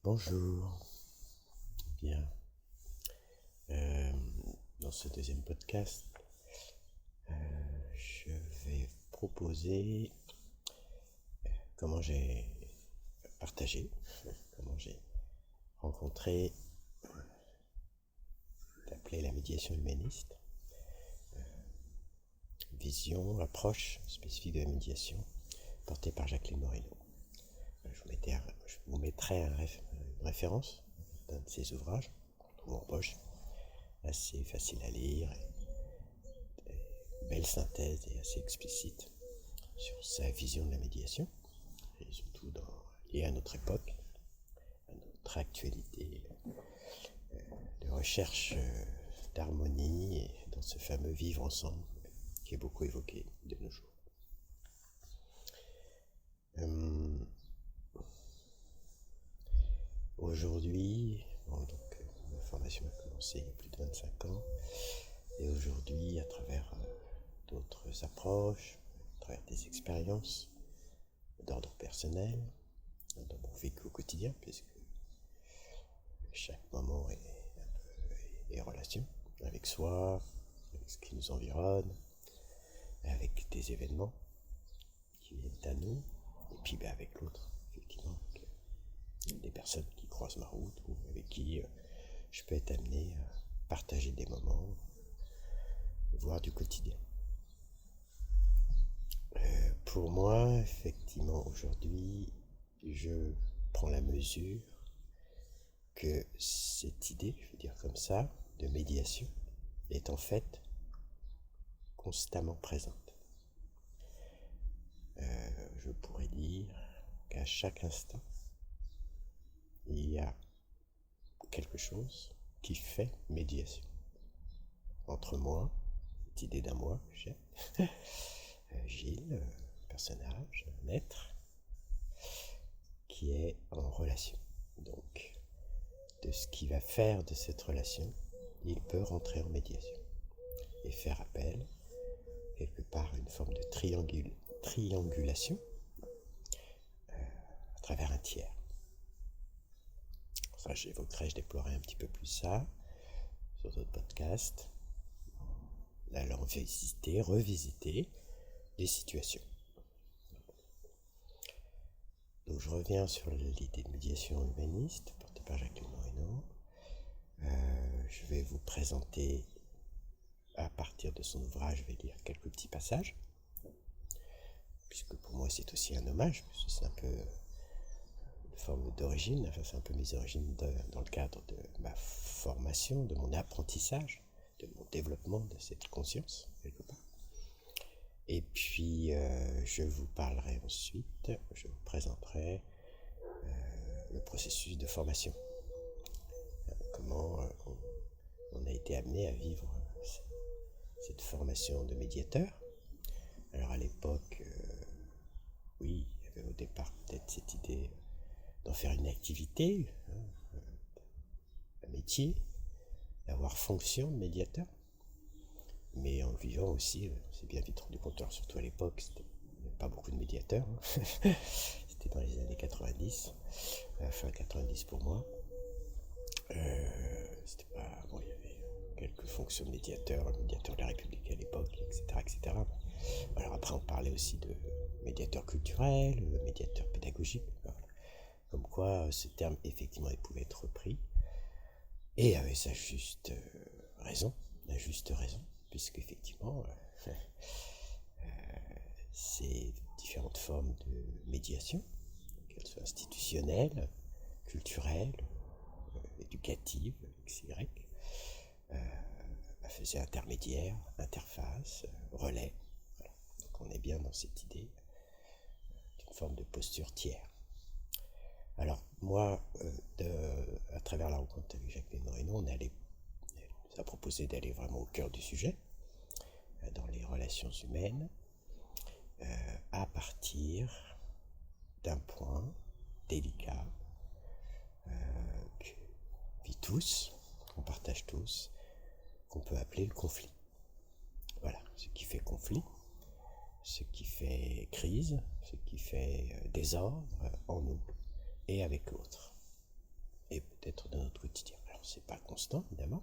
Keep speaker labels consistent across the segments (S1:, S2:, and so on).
S1: Bonjour, bien. Dans ce deuxième podcast, je vais proposer comment j'ai partagé, comment j'ai rencontré, d'appeler la médiation humaniste, vision, approche spécifique de la médiation, portée par Jacqueline Moreno. Je vous mettrai une référence d'un de ses ouvrages, qu'on trouve en poche, assez facile à lire, belle synthèse et assez explicite sur sa vision de la médiation, et surtout liée à notre époque, à notre actualité de recherche d'harmonie et dans ce fameux vivre ensemble qui est beaucoup évoqué de nos jours. Aujourd'hui, ma formation a commencé il y a plus de 25 ans, et aujourd'hui, à travers d'autres approches, à travers des expériences d'ordre personnel, dans mon vécu au quotidien, puisque chaque moment est relation avec soi, avec ce qui nous environne, avec des événements qui viennent à nous, et puis avec l'autre, effectivement, avec des personnes qui croisent ma route ou avec qui je peux être amené à partager des moments, voire du quotidien. Pour moi, effectivement, aujourd'hui, je prends la mesure que cette idée, je veux dire comme ça, de médiation, est en fait constamment présente. Je pourrais dire qu'à chaque instant, il y a quelque chose qui fait médiation entre moi, cette idée d'un moi que j'ai, Gilles, personnage, un être, qui est en relation. Donc, de ce qu'il va faire de cette relation, il peut rentrer en médiation et faire appel, quelque part, à une forme de triangulation à travers un tiers. Ça, je déploierai un petit peu plus ça sur d'autres podcasts, allant revisiter les situations. Donc je reviens sur l'idée de médiation humaniste portée par Jacqueline Moreno. Je vais vous présenter, à partir de son ouvrage, je vais lire quelques petits passages, puisque pour moi c'est aussi un hommage, puisque c'est un peu une forme d'origine, enfin c'est un peu mes origines dans le cadre de ma formation, de mon apprentissage, de mon développement de cette conscience, quelque part. Et puis je vous parlerai ensuite, je vous présenterai le processus de formation, comment on a été amené à vivre cette formation de médiateur. Alors à l'époque, oui, il y avait au départ peut-être cette idée d'en faire une activité, un métier, d'avoir fonction de médiateur, mais en le vivant aussi, on s'est bien vite rendu compte, alors surtout à l'époque, il n'y avait pas beaucoup de médiateurs, c'était dans les années 90, fin 90 pour moi. C'était pas, bon, il y avait quelques fonctions de médiateur, le médiateur de la République à l'époque, etc. Alors après, on parlait aussi de médiateur culturel, médiateur pédagogique, voilà. Comme quoi ce terme, effectivement, il pouvait être repris, et avec sa juste raison, puisque effectivement, ces différentes formes de médiation, qu'elles soient institutionnelles, culturelles, éducatives, XY, faisaient intermédiaire, interface, relais. Voilà. Donc on est bien dans cette idée d'une forme de posture tiers. Alors moi, à travers la rencontre avec Jacqueline Moreno, elle nous a proposé d'aller vraiment au cœur du sujet, dans les relations humaines, à partir d'un point délicat que vit tous, qu'on partage tous, qu'on peut appeler le conflit. Voilà, ce qui fait conflit, ce qui fait crise, ce qui fait désordre en nous et avec l'autre. et peut-être de notre quotidien. Alors c'est pas constant évidemment,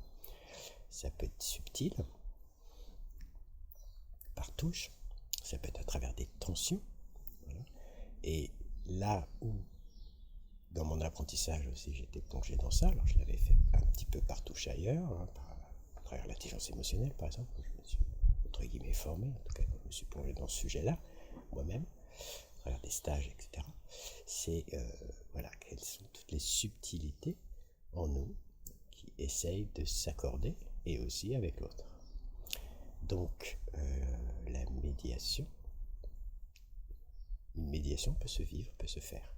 S1: ça peut être subtil, par touche, ça peut être à travers des tensions. Voilà. Et là où, dans mon apprentissage aussi, j'étais plongé dans ça, alors je l'avais fait un petit peu par touche ailleurs, à travers l'intelligence émotionnelle par exemple, où je me suis, entre guillemets, formé, en tout cas je me suis plongé dans ce sujet-là, moi-même, à travers des stages, etc. C'est, voilà, quelles sont toutes les subtilités en nous qui essayent de s'accorder, et aussi avec l'autre. Donc, la médiation, une médiation peut se vivre, peut se faire.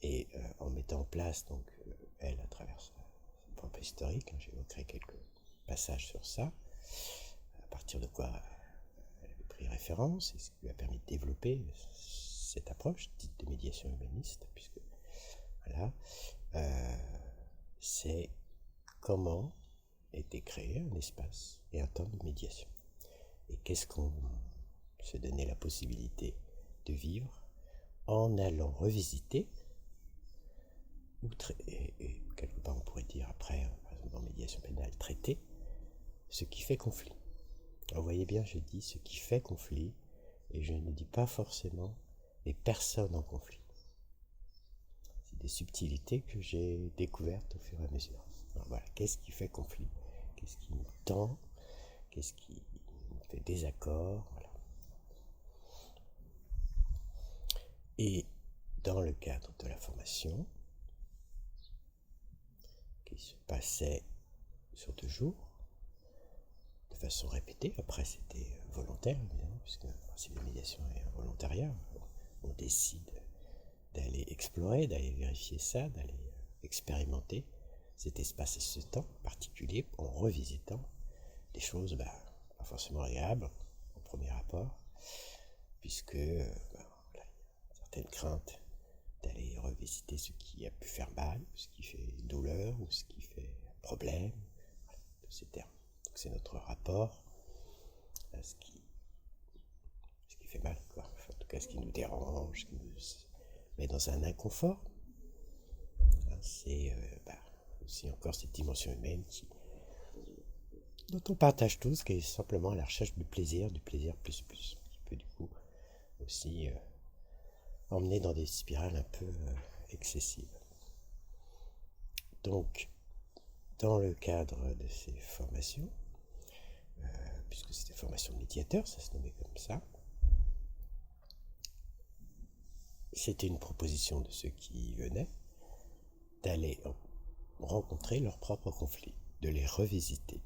S1: Et en mettant en place, donc, elle, à travers sa propre historique, j'évoquerai quelques passages sur ça, à partir de quoi elle avait pris référence, et ce qui lui a permis de développer cette approche dite de médiation humaniste, puisque, voilà, c'est comment était créé un espace et un temps de médiation. Et qu'est-ce qu'on se donnait la possibilité de vivre en allant revisiter, et quelque part on pourrait dire après, par exemple en médiation pénale, traiter ce qui fait conflit. Alors vous voyez bien, je dis ce qui fait conflit, et je ne dis pas forcément les personnes en conflit. C'est des subtilités que j'ai découvertes au fur et à mesure. Alors voilà, qu'est-ce qui fait conflit? Qu'est-ce qui nous tend? Qu'est-ce qui nous fait désaccord? Voilà. Et dans le cadre de la formation, qui se passait sur 2 jours, de façon répétée, après c'était volontaire évidemment, puisque le principe de médiation est un volontariat, on décide d'aller explorer, d'aller vérifier ça, d'aller expérimenter cet espace et ce temps particulier en revisitant des choses pas forcément agréables au premier rapport, puisque voilà, il y a une certaine crainte d'aller revisiter ce qui a pu faire mal, ce qui fait douleur ou ce qui fait problème, voilà, tous ces termes. Donc c'est notre rapport à ce qui fait mal, quoi. Enfin, en tout cas ce qui nous dérange, ce qui nous met dans un inconfort. C'est aussi encore cette dimension humaine dont on partage tous, qui est simplement à la recherche du plaisir plus, qui peut du coup aussi emmener dans des spirales un peu excessives. Donc, dans le cadre de ces formations, puisque c'était formation de médiateur, ça se nommait comme ça, c'était une proposition de ceux qui venaient d'aller rencontrer leurs propres conflits, de les revisiter,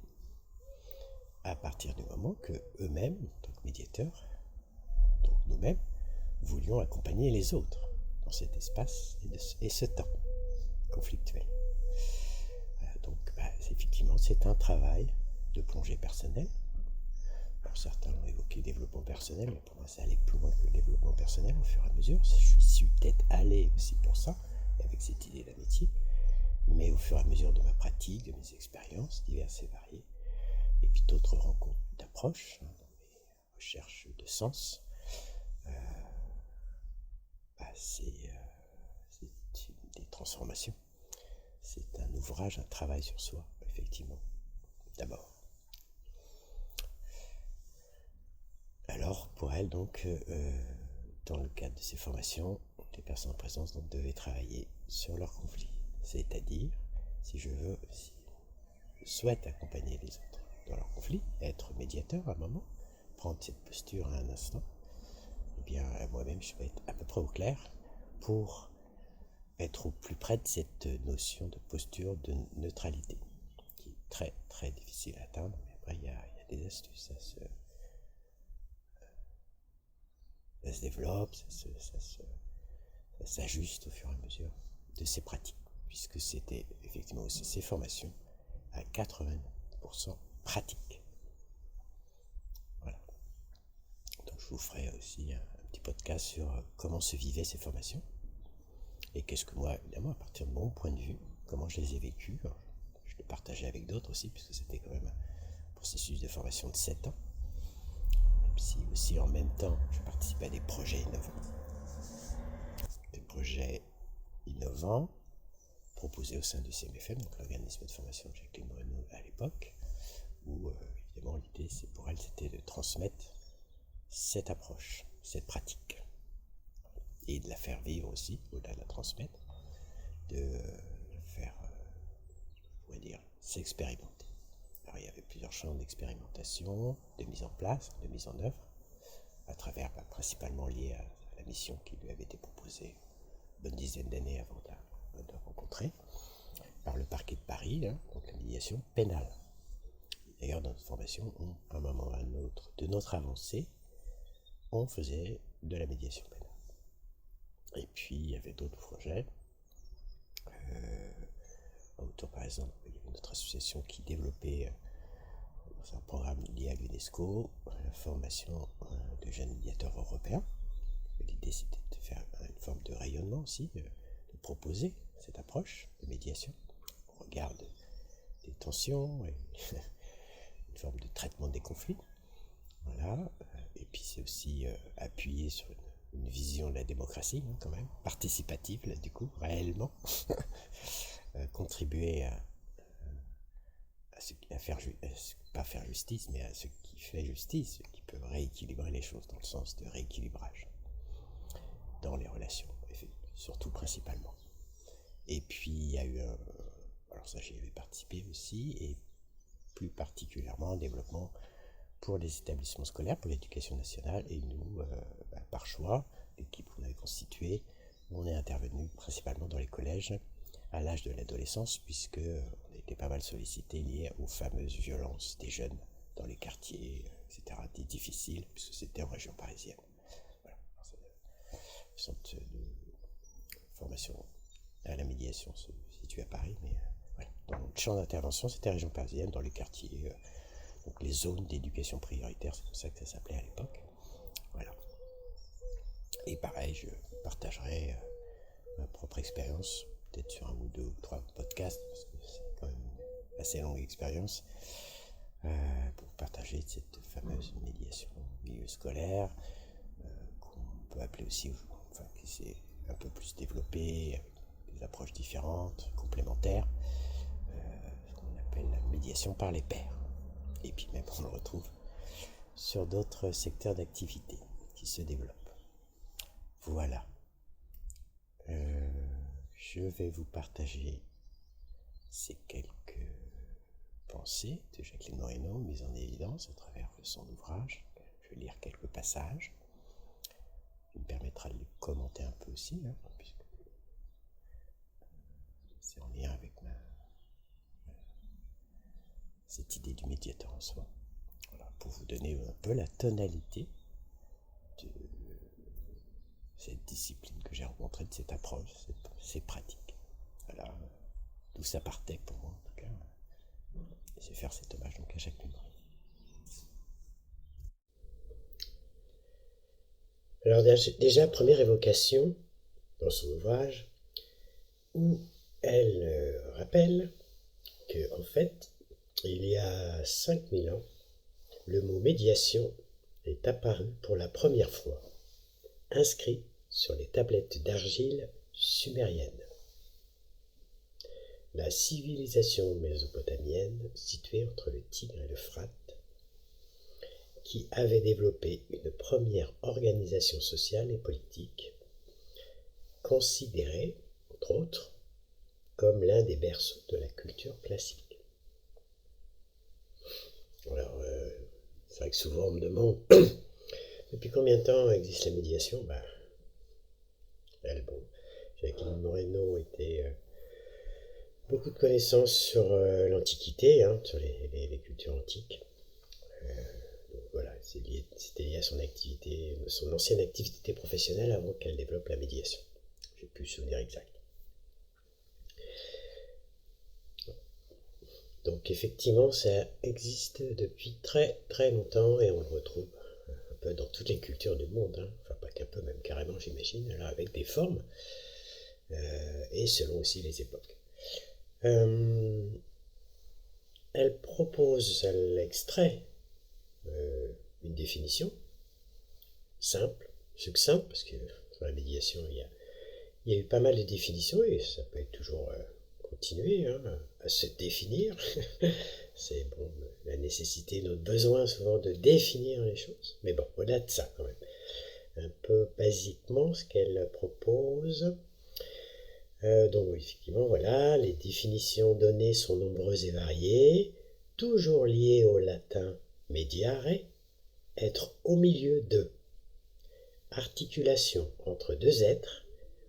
S1: à partir du moment que eux-mêmes, en tant que médiateurs, donc nous-mêmes, voulions accompagner les autres dans cet espace et ce temps conflictuel. Donc effectivement, c'est un travail de plongée personnelle. Alors certains ont évoqué développement personnel, mais pour moi ça allait plus loin que le développement personnel au fur et à mesure. Je suis peut-être allé aussi pour ça, avec cette idée d'amitié, mais au fur et à mesure de ma pratique, de mes expériences diverses et variées, et puis d'autres rencontres d'approche, dans mes recherches de sens, c'est des transformations. C'est un ouvrage, un travail sur soi, effectivement, d'abord. Alors, pour elle, donc, dans le cadre de ces formations, les personnes en présence donc, devaient travailler sur leur conflit. C'est-à-dire, si je souhaite accompagner les autres dans leur conflit, être médiateur à un moment, prendre cette posture à un instant, eh bien, moi-même, je vais être à peu près au clair pour être au plus près de cette notion de posture de neutralité, qui est très, très difficile à atteindre, mais après, il y a des astuces, ça se développe, ça s'ajuste au fur et à mesure de ces pratiques, puisque c'était effectivement aussi ces formations à 80% pratiques. Voilà. Donc je vous ferai aussi un petit podcast sur comment se vivaient ces formations, et qu'est-ce que moi, évidemment, à partir de mon point de vue, comment je les ai vécues. Je le partageais avec d'autres aussi, puisque c'était quand même un processus de formation de 7 ans. Même si aussi en même temps, je participais à des projets innovants. Des projets innovants, proposé au sein du CMFM, donc l'organisme de formation de Jacqueline Moreno à l'époque, où évidemment l'idée pour elle c'était de transmettre cette approche, cette pratique, et de la faire vivre aussi, au-delà de la transmettre, de faire, je pourrais dire, s'expérimenter. Alors il y avait plusieurs champs d'expérimentation, de mise en place, de mise en œuvre, à travers, principalement liés à la mission qui lui avait été proposée une bonne dizaine d'années avant de rencontrer, par le parquet de Paris, donc la médiation pénale. D'ailleurs, dans notre formation, à un moment ou à un autre de notre avancée, on faisait de la médiation pénale. Et puis, il y avait d'autres projets. Autour, par exemple, il y avait notre association qui développait un programme lié à l'UNESCO, la formation de jeunes médiateurs européens. L'idée, c'était de faire une forme de rayonnement aussi, de proposer cette approche de médiation au regard des tensions et une forme de traitement des conflits. Voilà. Et puis c'est aussi appuyé sur une vision de la démocratie, quand même, participative, là, du coup, réellement, contribuer à faire, pas faire justice, mais à ce qui fait justice, ce qui peut rééquilibrer les choses, dans le sens de rééquilibrage dans les relations, surtout principalement. Et puis il y a eu alors ça j'y avais participé aussi, et plus particulièrement un développement pour les établissements scolaires, pour l'éducation nationale, et nous, par choix, l'équipe qu'on avait constituée, on est intervenu principalement dans les collèges à l'âge de l'adolescence, puisque on était pas mal sollicité lié aux fameuses violences des jeunes dans les quartiers, etc., des difficiles, puisque c'était en région parisienne. Voilà. Le centre de formation à la médiation se situe à Paris, mais voilà. Dans le champ d'intervention, c'était région parisienne, dans les quartiers, donc les zones d'éducation prioritaire, c'est comme ça que ça s'appelait à l'époque. Voilà. Et pareil, je partagerai ma propre expérience, peut-être sur un ou deux ou trois podcasts, parce que c'est quand même une assez longue expérience, pour partager cette fameuse médiation au milieu scolaire, qu'on peut appeler aussi, enfin, qui s'est un peu plus développée, avec des approches différentes, complémentaires, ce qu'on appelle la médiation par les pairs. Et puis même on le retrouve sur d'autres secteurs d'activité qui se développent. Voilà. Je vais vous partager ces quelques pensées de Jacqueline Moreno mises en évidence à travers son ouvrage. Je vais lire quelques passages. Il me permettra de les commenter un peu aussi, puisque c'est en lien avec cette idée du médiateur en soi. Voilà, pour vous donner un peu la tonalité de cette discipline que j'ai rencontrée, de cette approche, ces pratiques. Voilà, d'où ça partait pour moi en tout cas. Et c'est faire cet hommage donc à Jacqueline Moreno. Alors déjà, première évocation dans son ouvrage, où elle rappelle que en fait, il y a 5000 ans, le mot médiation est apparu pour la première fois, inscrit sur les tablettes d'argile sumériennes. La civilisation mésopotamienne, située entre le Tigre et l'Euphrate, qui avait développé une première organisation sociale et politique, considérée, entre autres, comme l'un des berceaux de la culture classique. Alors, c'est vrai que souvent on me demande depuis combien de temps existe la médiation. Jacqueline Moreno était beaucoup de connaissances sur l'Antiquité, sur les cultures antiques. Voilà, c'était lié à son activité, son ancienne activité professionnelle avant qu'elle développe la médiation. J'ai plus le souvenir exact. Donc effectivement, ça existe depuis très très longtemps et on le retrouve un peu dans toutes les cultures du monde, enfin pas qu'un peu, même carrément j'imagine, alors avec des formes et selon aussi les époques. Elle propose à l'extrait une définition simple, succincte, parce que dans la médiation il y a eu pas mal de définitions et ça peut être toujours continuer à se définir. C'est bon, la nécessité, notre besoin souvent de définir les choses. Mais bon, au-delà de ça quand même. Un peu basiquement ce qu'elle propose. Donc oui, effectivement, voilà, les définitions données sont nombreuses et variées, toujours liées au latin mediare, être au milieu de, articulation entre deux êtres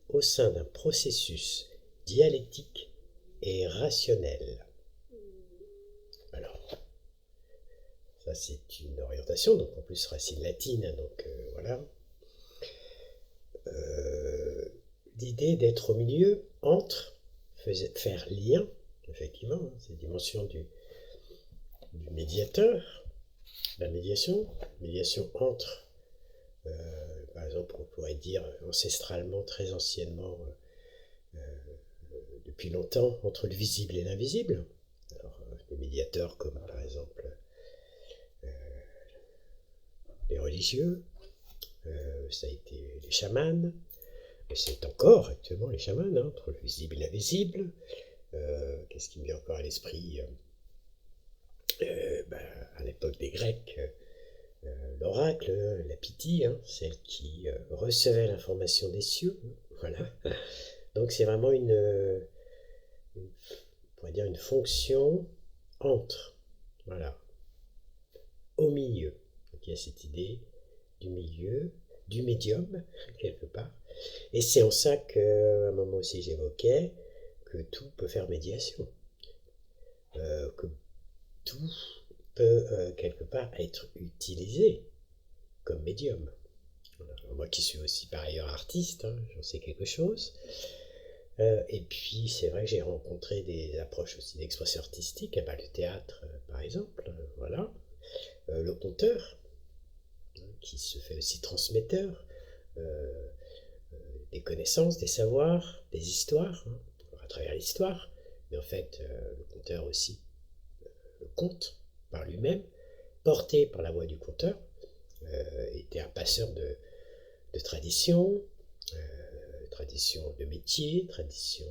S1: au sein d'un processus dialectique et rationnel. Alors, ça c'est une orientation, donc en plus racine latine, donc voilà. L'idée d'être au milieu, entre, faire lien, effectivement, cette dimension du médiateur, la médiation entre, par exemple, on pourrait dire ancestralement, très anciennement, depuis longtemps, entre le visible et l'invisible. Alors, des médiateurs comme par exemple les religieux, ça a été les chamans, mais c'est encore actuellement les chamans, entre le visible et l'invisible. Qu'est-ce qui me vient encore à l'esprit à l'époque des Grecs, l'oracle, la Pythie, celle qui recevait l'information des cieux, voilà. Donc c'est vraiment on pourrait dire une fonction entre, voilà, au milieu. Donc il y a cette idée du milieu, du médium, quelque part. Et c'est en ça qu'à un moment aussi j'évoquais que tout peut faire médiation. Que tout peut quelque part être utilisé comme médium. Voilà. Moi qui suis aussi par ailleurs artiste, j'en sais quelque chose. Et puis c'est vrai que j'ai rencontré des approches aussi d'expression artistique, le théâtre par exemple, voilà. Le conteur, qui se fait aussi transmetteur, des connaissances, des savoirs, des histoires, à travers l'histoire, mais en fait le conteur aussi conte par lui-même, porté par la voix du conteur, était un passeur de tradition, tradition de métier, tradition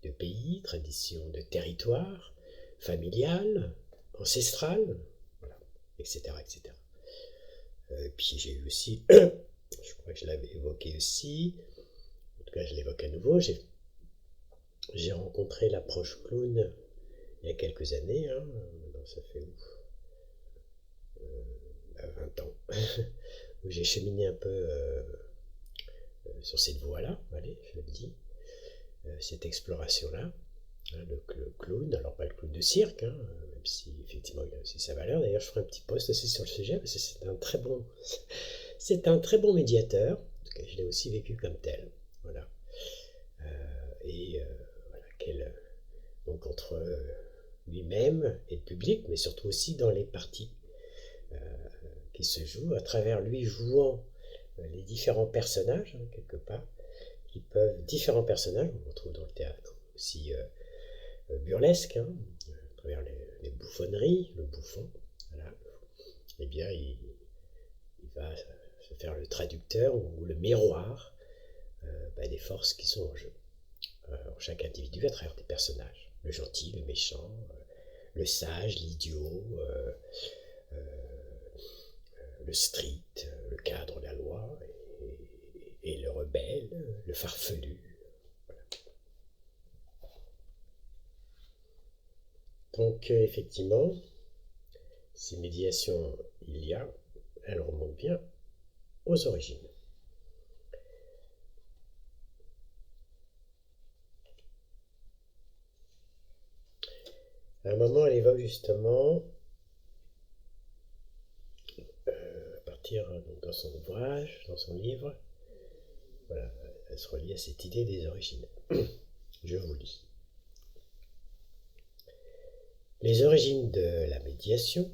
S1: de pays, tradition de territoire, familiale, ancestrale, voilà, etc. etc. Puis j'ai eu aussi, je crois que je l'avais évoqué aussi, en tout cas je l'évoque à nouveau, j'ai rencontré l'approche clown il y a quelques années, ça fait 20 ans, où j'ai cheminé un peu sur cette voie-là, allez, je le dis, cette exploration-là, le clown, alors pas le clown de cirque, même si effectivement il a aussi sa valeur. D'ailleurs, je ferai un petit post aussi sur le sujet, parce que c'est un très bon médiateur, en tout cas je l'ai aussi vécu comme tel, voilà. Voilà, donc entre lui-même et le public, mais surtout aussi dans les parties qui se jouent, à travers lui jouant les différents personnages, quelque part, différents personnages, on retrouve dans le théâtre aussi burlesque, à travers les bouffonneries, le bouffon, voilà. Eh bien, il va se faire le traducteur ou le miroir des forces qui sont en jeu. Chaque individu à travers des personnages, le gentil, le méchant, le sage, l'idiot, le strict, le cadre, la loi, et le rebelle, le farfelu. Voilà. Donc effectivement, ces médiations, elles remontent bien aux origines. À un moment, elle évoque justement, à partir dans son ouvrage, dans son livre, voilà, elle se relie à cette idée des origines. Je vous lis. Les origines de la médiation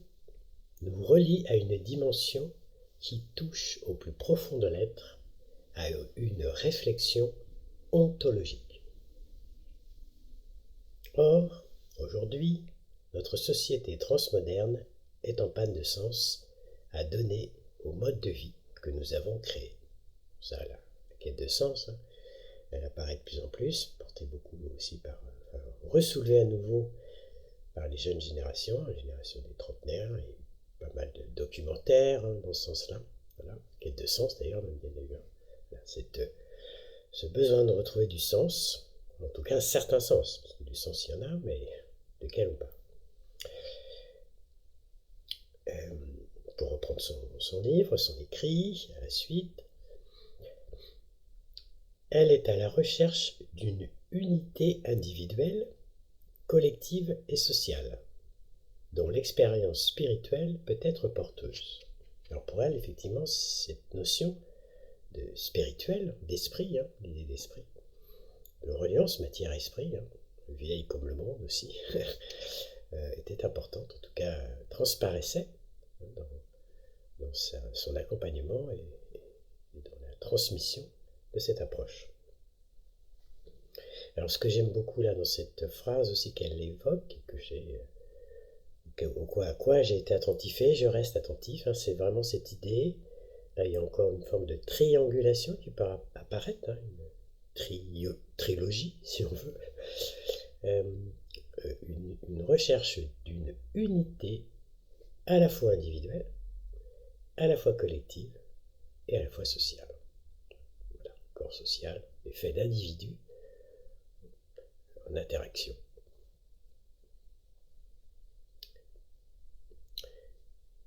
S1: nous relient à une dimension qui touche au plus profond de l'être, à une réflexion ontologique. Or, aujourd'hui, notre société transmoderne est en panne de sens à donner au mode de vie que nous avons créé. Ça, la quête de sens, elle apparaît de plus en plus, porté beaucoup aussi par, ressoulevé à nouveau par les jeunes générations, la génération des trentenaires, et pas mal de documentaires dans ce sens-là. Voilà. Quête de sens d'ailleurs, même bien d'ailleurs. Voilà, ce besoin de retrouver du sens, en tout cas un certain sens, parce que du sens il y en a, mais de quel ou pas. Pour reprendre son livre, son écrit, à la suite, elle est à la recherche d'une unité individuelle, collective et sociale, dont l'expérience spirituelle peut être porteuse. Alors pour elle, effectivement, cette notion de spirituel, d'esprit, l'idée d'esprit, de reliance matière-esprit, vieille comme le monde aussi, était importante, en tout cas transparaissait dans son accompagnement et dans la transmission de cette approche. Alors ce que j'aime beaucoup là dans cette phrase aussi qu'elle évoque, et à quoi j'ai été attentif et je reste attentif, c'est vraiment cette idée. Là il y a encore une forme de triangulation qui peut apparaître, une trilogie si on veut, une recherche d'une unité à la fois individuelle, à la fois collective et à la fois sociale. Voilà, corps social est fait d'individus en interaction.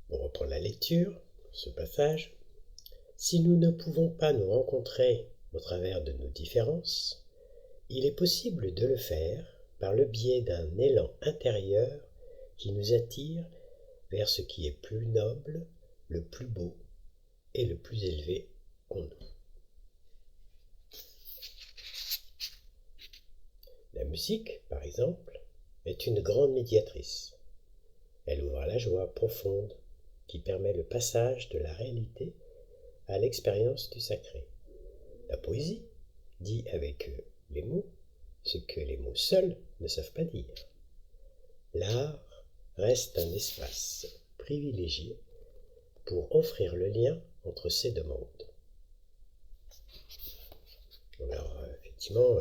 S1: On reprend la lecture, ce passage. Si nous ne pouvons pas nous rencontrer au travers de nos différences, il est possible de le faire par le biais d'un élan intérieur qui nous attire vers ce qui est plus noble, le plus beau et le plus élevé en nous. La musique, par exemple, est une grande médiatrice. Elle ouvre à la joie profonde qui permet le passage de la réalité à l'expérience du sacré. La poésie dit avec les mots ce que les mots seuls ne savent pas dire. L'art reste un espace privilégié pour offrir le lien entre ces deux mondes. Alors, effectivement,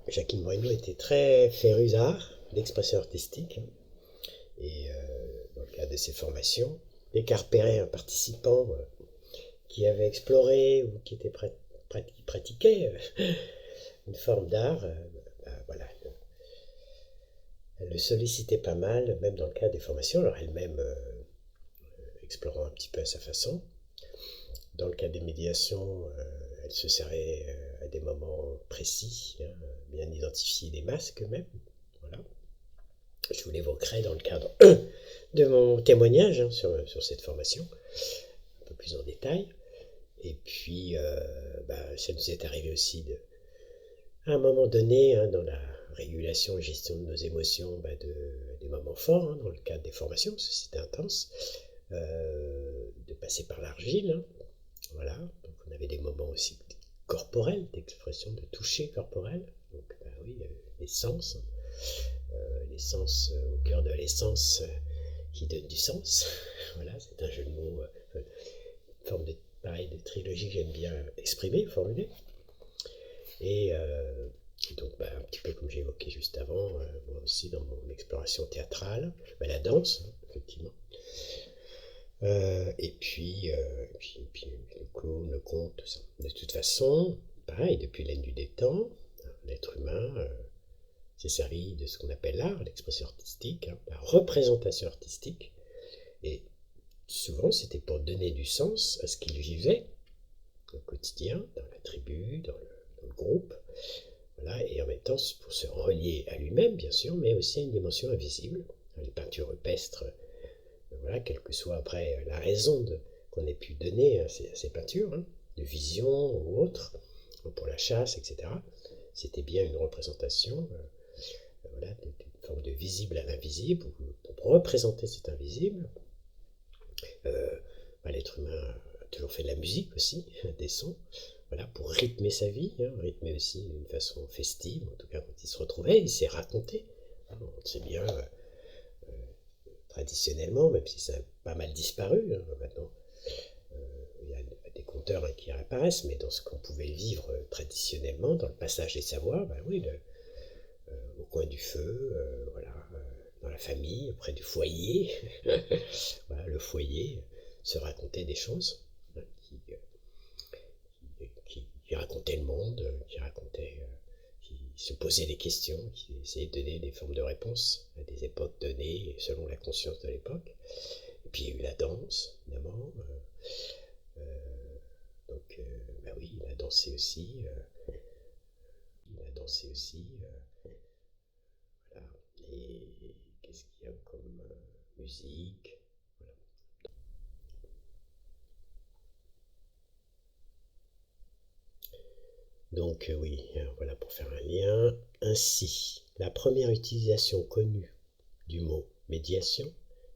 S1: Jacqueline Moreno était très férue d'art, d'expression artistique, et dans le cadre de ses formations, Descartes Perret, un participant qui avait exploré ou qui pratiquait une forme d'art, voilà, elle le sollicitait pas mal, même dans le cadre des formations, alors elle-même explorant un petit peu à sa façon. Dans le cadre des médiations, elle se servait à des moments précis, bien identifier des masques même. Voilà. Je vous l'évoquerai dans le cadre de mon témoignage sur cette formation, un peu plus en détail. Et puis, ça nous est arrivé aussi à un moment donné, dans la régulation et gestion de nos émotions, des moments forts, dans le cadre des formations, parce que c'était intense, de passer par l'argile. Voilà, donc on avait des moments aussi corporels, d'expression de toucher corporel. Donc, oui, les sens au cœur de l'essence qui donne du sens. Voilà, c'est un jeu de mots, une forme de trilogie que j'aime bien exprimer, formuler. Et donc, un petit peu comme j'ai évoqué juste avant, moi aussi dans mon exploration théâtrale, la danse, effectivement. Et puis le clown, le conte, tout ça. De toute façon, pareil, depuis l'aine du temps, l'être humain s'est servi de ce qu'on appelle l'art, l'expression artistique, la représentation artistique, et souvent c'était pour donner du sens à ce qu'il vivait au quotidien, dans la tribu, dans le groupe, voilà, et en même temps pour se relier à lui-même, bien sûr, mais aussi à une dimension invisible. Les peintures rupestres, voilà, quelle que soit après la raison qu'on ait pu donner à ces peintures, de vision ou autre, pour la chasse, etc., c'était bien une représentation, voilà, d'une forme de visible à l'invisible, pour représenter cet invisible. L'être humain a toujours fait de la musique aussi, des sons, voilà, pour rythmer sa vie, rythmer aussi d'une façon festive, en tout cas quand il se retrouvait, il s'est raconté. On sait bien, traditionnellement, même si ça a pas mal disparu, maintenant, il y a des conteurs qui réapparaissent, mais dans ce qu'on pouvait vivre traditionnellement, dans le passage des savoirs, oui, coin du feu, dans la famille, près du foyer. Voilà, le foyer, se raconter des choses, hein, qui racontaient le monde, qui se posaient des questions, qui essayaient de donner des formes de réponses à des époques données, selon la conscience de l'époque. Et puis il y a eu la danse, évidemment. Oui, il a dansé aussi. Voilà. Et qu'est-ce qu'il y a comme musique? Voilà. Donc oui, voilà pour faire un lien. Ainsi, la première utilisation connue du mot médiation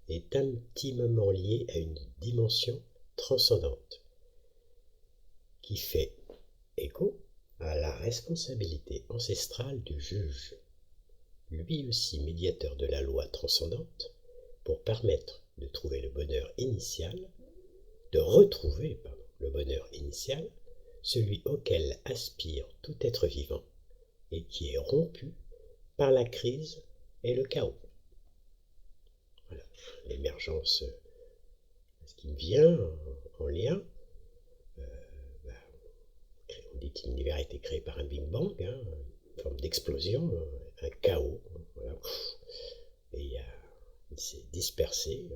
S1: est intimement liée à une dimension transcendante qui fait écho à la responsabilité ancestrale du juge, lui aussi médiateur de la loi transcendante, pour permettre de trouver le bonheur initial, de retrouver le bonheur initial, celui auquel aspire tout être vivant et qui est rompu par la crise et le chaos. Voilà, l'émergence, ce qui me vient en lien, on dit que l'univers a été créé par un Big Bang, hein, une forme d'explosion, un chaos, voilà. Et il s'est dispersé.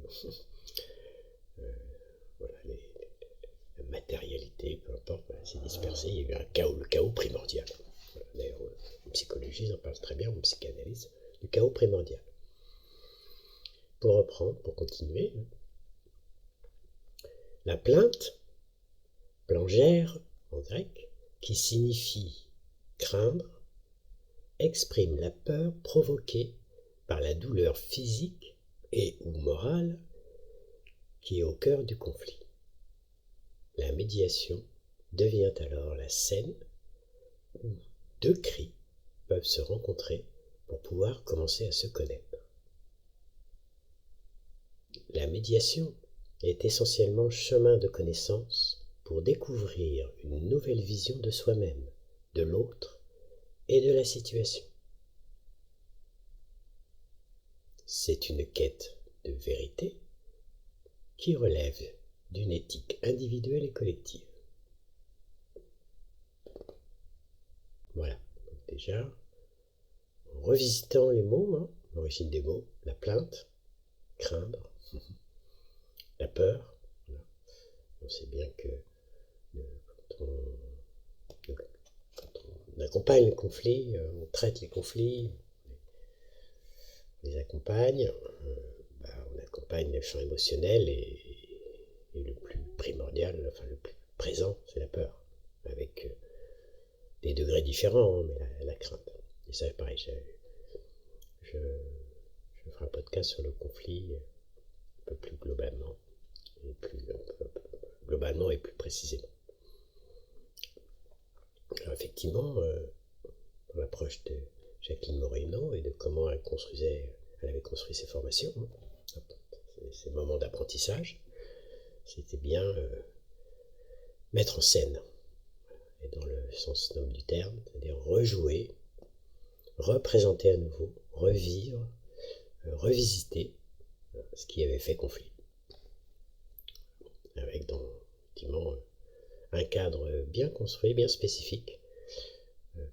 S1: Voilà, la matérialité, peu importe, voilà, s'est dispersée. Il y a eu un chaos, le chaos primordial. Voilà, d'ailleurs, en psychologie, ils en parlent très bien, en psychanalyse, du chaos primordial. Pour reprendre, pour continuer, la plainte, plangère en grec, qui signifie craindre, exprime la peur provoquée par la douleur physique et ou morale qui est au cœur du conflit. La médiation devient alors la scène où deux cris peuvent se rencontrer pour pouvoir commencer à se connaître. La médiation est essentiellement chemin de connaissance pour découvrir une nouvelle vision de soi-même, de l'autre et de la situation. C'est une quête de vérité qui relève d'une éthique individuelle et collective. Voilà, donc déjà, en revisitant les mots, hein, l'origine des mots, la plainte, craindre, la peur. Voilà. On sait bien que quand on accompagne les conflits, on traite les conflits, on les accompagne, on accompagne le champ émotionnel et le plus primordial, enfin le plus présent, c'est la peur, avec des degrés différents, hein, mais la crainte. Et ça, pareil, je ferai un podcast sur le conflit un peu plus globalement, et plus précisément. Alors effectivement, dans l'approche de Jacqueline Moreno et de comment elle avait construit ses formations, hein, ces moments d'apprentissage, c'était bien mettre en scène, et dans le sens noble du terme, c'est-à-dire rejouer, représenter à nouveau, revivre, revisiter ce qui avait fait conflit. Avec effectivement un cadre bien construit, bien spécifique,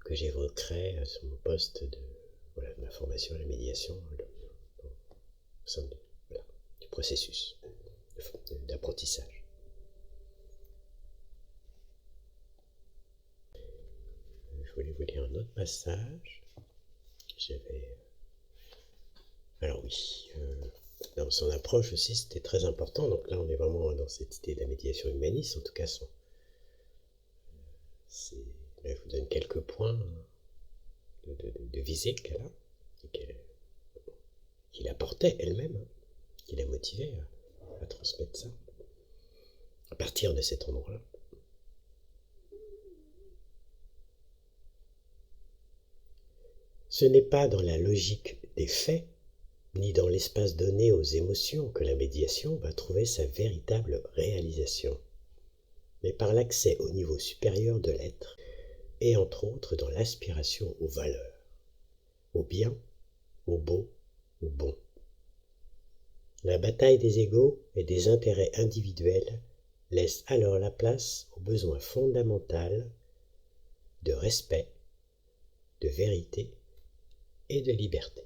S1: que j'évoquerai sur mon poste de ma formation à la médiation, au sein du processus d'apprentissage. Je voulais vous lire un autre passage. Alors oui, dans son approche aussi, c'était très important. Donc là, on est vraiment dans cette idée de la médiation humaniste. En tout cas, là, je vous donne quelques points de visée qu'elle a, qu'il apportait elle-même, hein, qui l'a motivée à transmettre ça, à partir de cet endroit-là. Ce n'est pas dans la logique des faits, ni dans l'espace donné aux émotions que la médiation va trouver sa véritable réalisation, mais par l'accès au niveau supérieur de l'être, et entre autres dans l'aspiration aux valeurs. au bien, au beau, au bon. La bataille des égos et des intérêts individuels laisse alors la place au besoin fondamental de respect, de vérité et de liberté.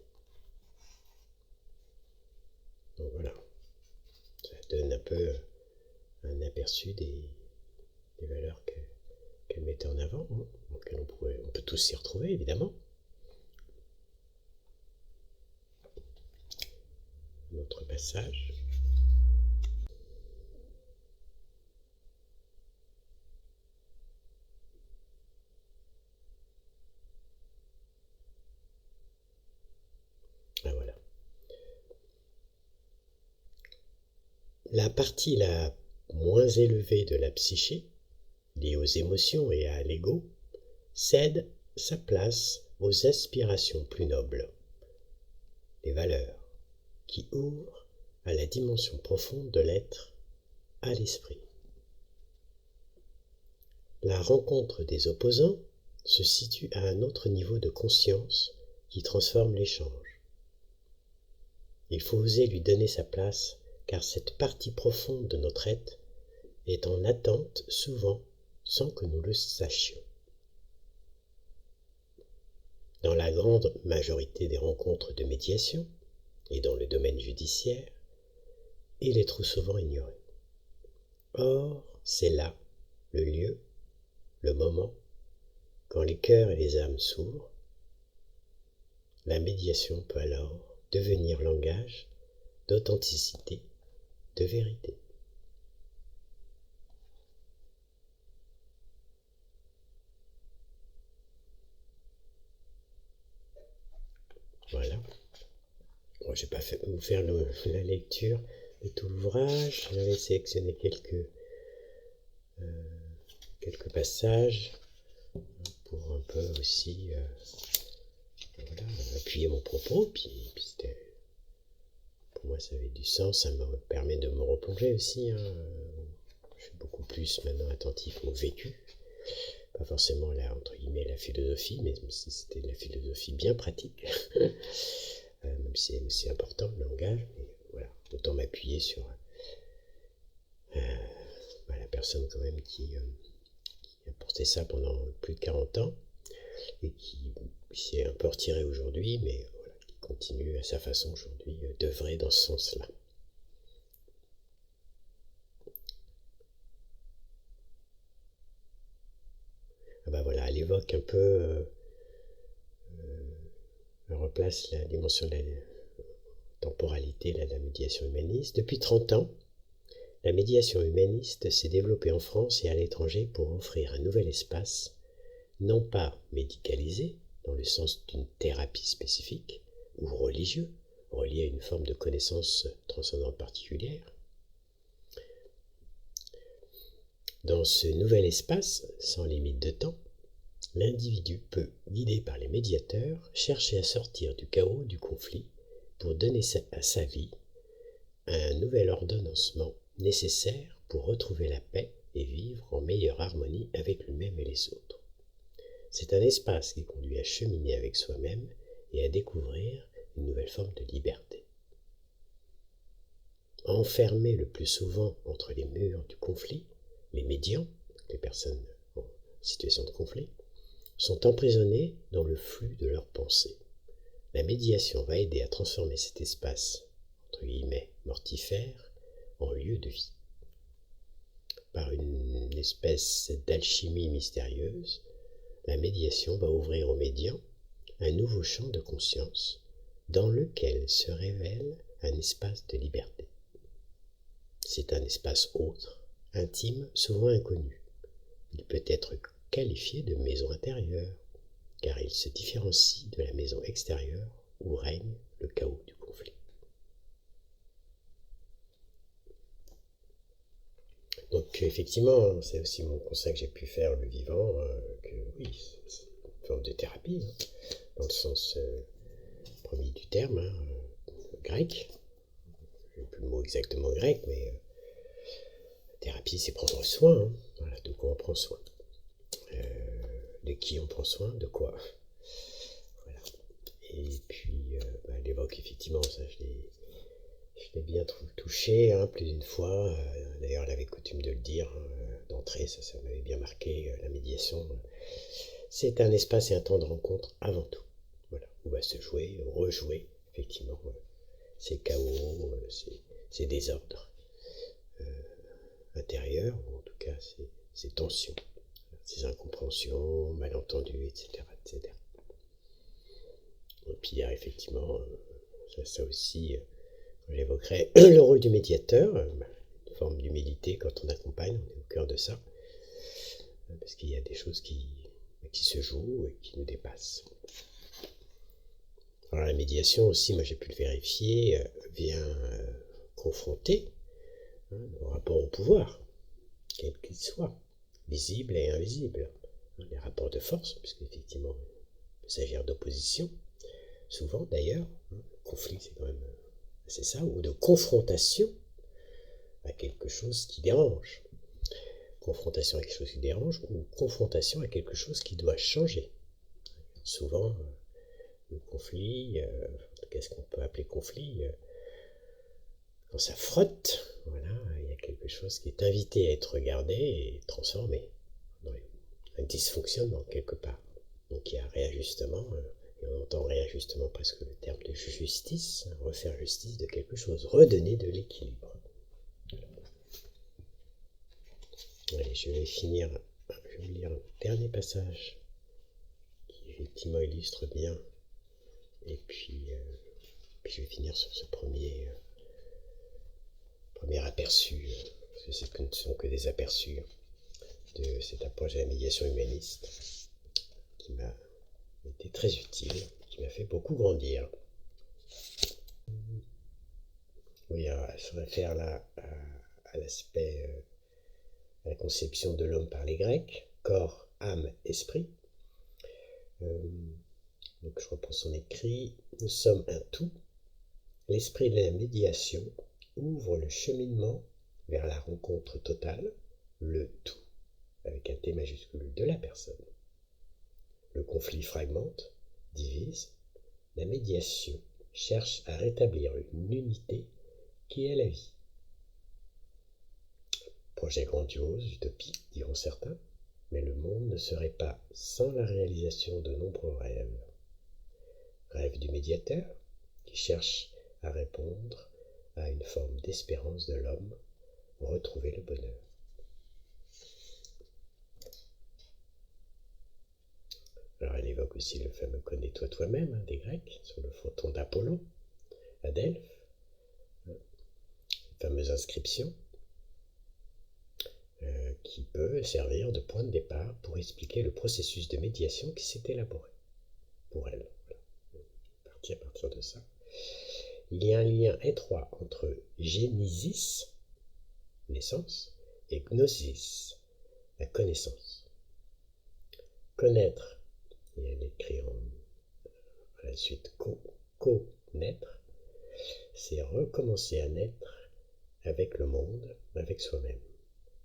S1: Donc voilà, ça donne un peu un aperçu des valeurs qu'elle mettait en avant, hein, auxquelles on peut tous s'y retrouver évidemment. Un autre passage. Ah voilà. La partie la moins élevée de la psyché, liée aux émotions et à l'ego, cède sa place aux aspirations plus nobles, les valeurs, qui ouvrent à la dimension profonde de l'être, à l'esprit. La rencontre des opposants se situe à un autre niveau de conscience qui transforme l'échange. Il faut oser lui donner sa place, car cette partie profonde de notre être est en attente souvent sans que nous le sachions. Dans la grande majorité des rencontres de médiation, et dans le domaine judiciaire, il est trop souvent ignoré. Or, c'est là le lieu, le moment, quand les cœurs et les âmes s'ouvrent. La médiation peut alors devenir langage d'authenticité, de vérité. Voilà. Bon, je ne vais pas vous faire la lecture de tout l'ouvrage. J'avais sélectionné quelques passages pour un peu aussi voilà, appuyer mon propos. Puis pour moi, ça avait du sens. Ça me permet de me replonger aussi. Hein. Je suis beaucoup plus maintenant attentif au vécu. Pas forcément entre guillemets la philosophie, mais si c'était de la philosophie bien pratique, même si c'est aussi important le langage, mais voilà, autant m'appuyer sur la personne quand même qui a porté ça pendant plus de 40 ans et qui s'est un peu retiré aujourd'hui, mais voilà, qui continue à sa façon aujourd'hui d'œuvrer dans ce sens-là. Ah bah voilà, elle évoque un peu, elle replace la dimension de la temporalité de la médiation humaniste. Depuis 30 ans, la médiation humaniste s'est développée en France et à l'étranger pour offrir un nouvel espace, non pas médicalisé, dans le sens d'une thérapie spécifique, ou religieux, relié à une forme de connaissance transcendante particulière. Dans ce nouvel espace, sans limite de temps, l'individu peut, guidé par les médiateurs, chercher à sortir du chaos du conflit pour donner à sa vie un nouvel ordonnancement nécessaire pour retrouver la paix et vivre en meilleure harmonie avec lui-même et les autres. C'est un espace qui conduit à cheminer avec soi-même et à découvrir une nouvelle forme de liberté. Enfermés le plus souvent entre les murs du conflit, les médiants, les personnes en situation de conflit, sont emprisonnés dans le flux de leurs pensées. La médiation va aider à transformer cet espace, entre guillemets, mortifère, en lieu de vie. Par une espèce d'alchimie mystérieuse, la médiation va ouvrir aux médians un nouveau champ de conscience dans lequel se révèle un espace de liberté. C'est un espace autre, intime, souvent inconnu. Il peut être qualifié de maison intérieure, car il se différencie de la maison extérieure où règne le chaos du conflit. Donc effectivement, c'est aussi mon constat que j'ai pu faire le vivant, que oui, c'est une forme de thérapie, hein, dans le sens premier du terme, grec. Je n'ai plus le mot exactement grec, mais thérapie, c'est prendre soin. Hein. Voilà, de quoi on prend soin. De qui on prend soin, de quoi. Voilà. Et l'époque, effectivement, ça, je l'ai bien touché, hein, plus d'une fois. D'ailleurs, elle avait coutume de le dire, hein, d'entrée, ça m'avait bien marqué. La médiation, c'est un espace et un temps de rencontre avant tout. Voilà, où va se jouer, rejouer, effectivement, ces chaos, ces désordres intérieurs, ou en tout cas ces tensions, ces incompréhensions, malentendus, etc., etc. Et puis il y a effectivement, ça aussi, j'évoquerai le rôle du médiateur, une forme d'humilité quand on accompagne, on est au cœur de ça, parce qu'il y a des choses qui se jouent et qui nous dépassent. Alors la médiation aussi, moi j'ai pu le vérifier, vient confronter, hein, nos rapports au pouvoir, quel qu'il soit, visible et invisible. Les rapports de force, puisqu'effectivement il peut s'agir d'opposition, souvent d'ailleurs, hein, conflit c'est quand même c'est ça, ou de confrontation à quelque chose qui dérange. Confrontation à quelque chose qui dérange ou confrontation à quelque chose qui doit changer. Souvent, le conflit, qu'est-ce qu'on peut appeler conflit quand ça frotte, voilà, il y a quelque chose qui est invité à être regardé et transformé. Un dysfonctionnement quelque part. Donc il y a réajustement, et on entend réajustement presque le terme de justice, refaire justice de quelque chose, redonner de l'équilibre. Allez, je vais vous lire un dernier passage qui effectivement illustre bien, et puis je vais finir sur ce premier aperçu, parce que ce ne sont que des aperçus de cette approche de la médiation humaniste qui m'a été très utile, qui m'a fait beaucoup grandir. Oui, alors, elle se réfère là à l'aspect, à la conception de l'homme par les Grecs, corps, âme, esprit. Donc je reprends son écrit. Nous sommes un tout. L'esprit de la médiation ouvre le cheminement vers la rencontre totale, le tout, avec un T majuscule, de la personne. Le conflit fragmente, divise. La médiation cherche à rétablir une unité qui est la vie. Projet grandiose, utopique, diront certains, mais le monde ne serait pas sans la réalisation de nombreux rêves. Rêve du médiateur, qui cherche à répondre à une forme d'espérance de l'homme, retrouver le bonheur. Alors elle évoque aussi le fameux connais-toi toi-même, hein, des Grecs, sur le fronton d'Apollon, à Delphes, fameuse inscription qui peut servir de point de départ pour expliquer le processus de médiation qui s'est élaboré pour elle. Voilà. À partir de ça, il y a un lien étroit entre génésis, naissance, et gnosis, la connaissance. Connaître, et elle écrit à la suite co-naître, c'est recommencer à naître avec le monde, avec soi-même.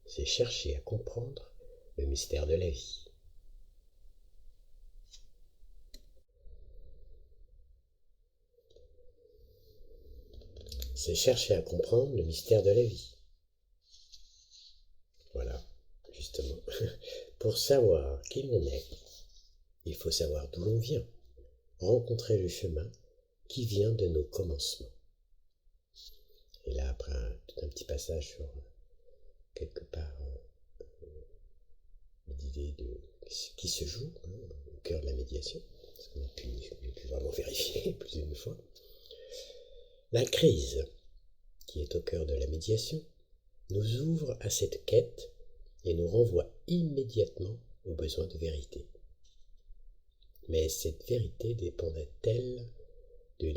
S1: C'est chercher à comprendre le mystère de la vie. C'est chercher à comprendre le mystère de la vie. Voilà, justement. Pour savoir qui l'on est, il faut savoir d'où l'on vient, rencontrer le chemin qui vient de nos commencements. Et là, après tout un petit passage sur, quelque part, l'idée de qui se joue, hein, au cœur de la médiation, ce qu'on a pu vraiment vérifier plus d'une fois. La crise, qui est au cœur de la médiation, nous ouvre à cette quête et nous renvoie immédiatement au besoin de vérité. Mais cette vérité dépendra-t-elle de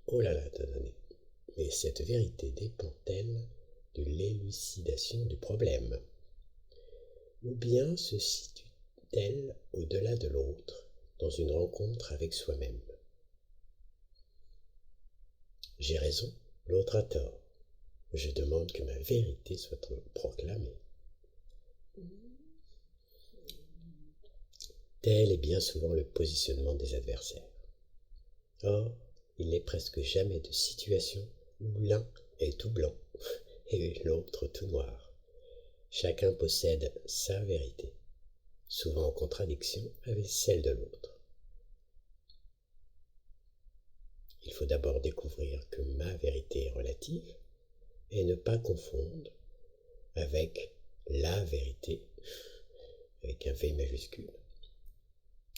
S1: Oh là là, attendez. Mais cette vérité dépend-elle de l'élucidation du problème? Ou bien se situe-t-elle au-delà de l'autre, dans une rencontre avec soi-même? J'ai raison, l'autre a tort. Je demande que ma vérité soit proclamée. Tel est bien souvent le positionnement des adversaires. Or, il n'est presque jamais de situation où l'un est tout blanc et l'autre tout noir. Chacun possède sa vérité, souvent en contradiction avec celle de l'autre. Il faut d'abord découvrir que ma vérité est relative et ne pas confondre avec la vérité, avec un V majuscule,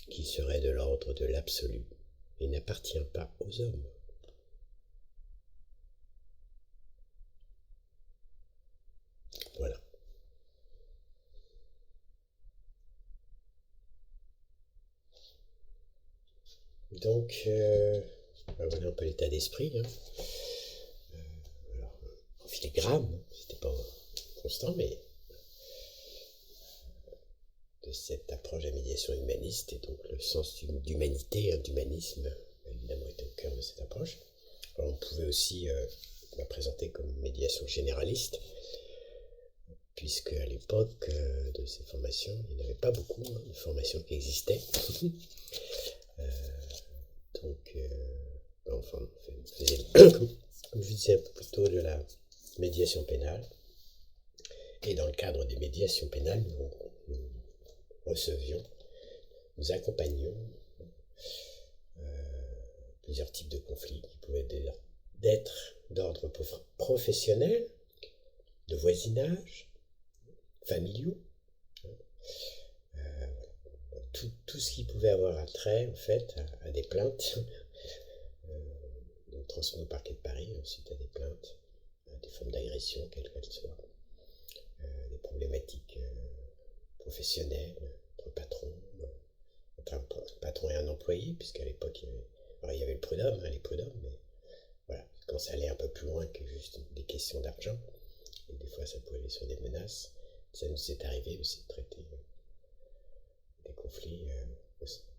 S1: qui serait de l'ordre de l'absolu et n'appartient pas aux hommes. Voilà. Donc, voilà un peu l'état d'esprit. Alors, en filigrane, c'était pas constant, mais de cette approche de la médiation humaniste, et donc le sens d'humanité, d'humanisme, évidemment, est au cœur de cette approche. Alors, on pouvait aussi la présenter comme médiation généraliste, puisque à l'époque de ces formations, il n'y en avait pas beaucoup de formations qui existaient. Donc, enfin, on faisait, comme je disais un peu plus tôt, de la médiation pénale. Et dans le cadre des médiations pénales, nous recevions, nous accompagnions plusieurs types de conflits qui pouvaient être d'ordre professionnel, de voisinage, familiaux, tout ce qui pouvait avoir attrait en fait à des plaintes transmis au parquet de Paris suite à des plaintes, des formes d'agression quelles qu'elles soient, des problématiques professionnelles entre patrons, entre un patron et un employé, puisqu'à l'époque il y avait le prud'homme, les prud'hommes, mais voilà, quand ça allait un peu plus loin que juste des questions d'argent, et des fois ça pouvait aller sur des menaces, ça nous est arrivé aussi de traiter des conflits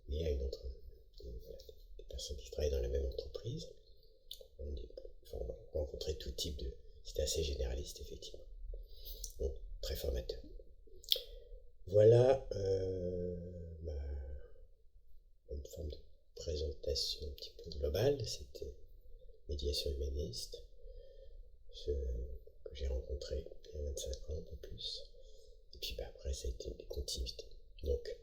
S1: liés à une autre, des personnes qui travaillent dans la même entreprise. On rencontrait tout type de... C'était assez généraliste, effectivement. Donc, très formateur. Voilà une forme de présentation un petit peu globale de cette médiation humaniste, ceux que j'ai rencontrés il y a 25 ans, un peu plus. Et puis après, ça a été des continuités. Donc,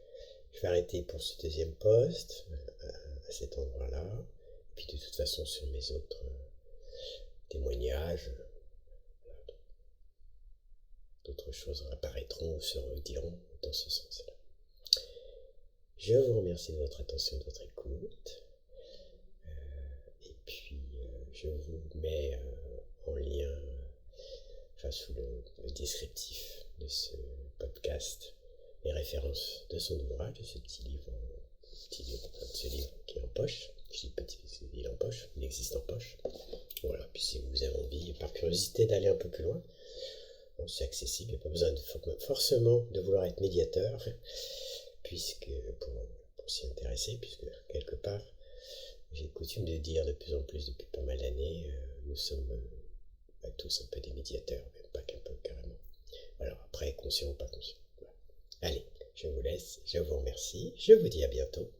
S1: je vais arrêter pour ce deuxième poste, à cet endroit-là. Et puis de toute façon, sur mes autres témoignages, d'autres choses apparaîtront ou se rediront dans ce sens-là. Je vous remercie de votre attention, de votre écoute. Et puis, je vous mets en lien, sous le descriptif de ce podcast, les références de son ouvrage, de ce petit livre, ce livre qui est en poche. Je dis petit, il est en poche, il existe en poche. Voilà, puis si vous avez envie, par curiosité, d'aller un peu plus loin, c'est accessible, il n'y a pas besoin forcément de vouloir être médiateur, puisque pour s'y intéresser, puisque quelque part, j'ai coutume de dire de plus en plus depuis pas mal d'années, nous sommes tous un peu des médiateurs, même pas qu'un peu, carrément. Alors après, conscient ou pas conscient. Voilà. Allez, je vous laisse, je vous remercie, je vous dis à bientôt.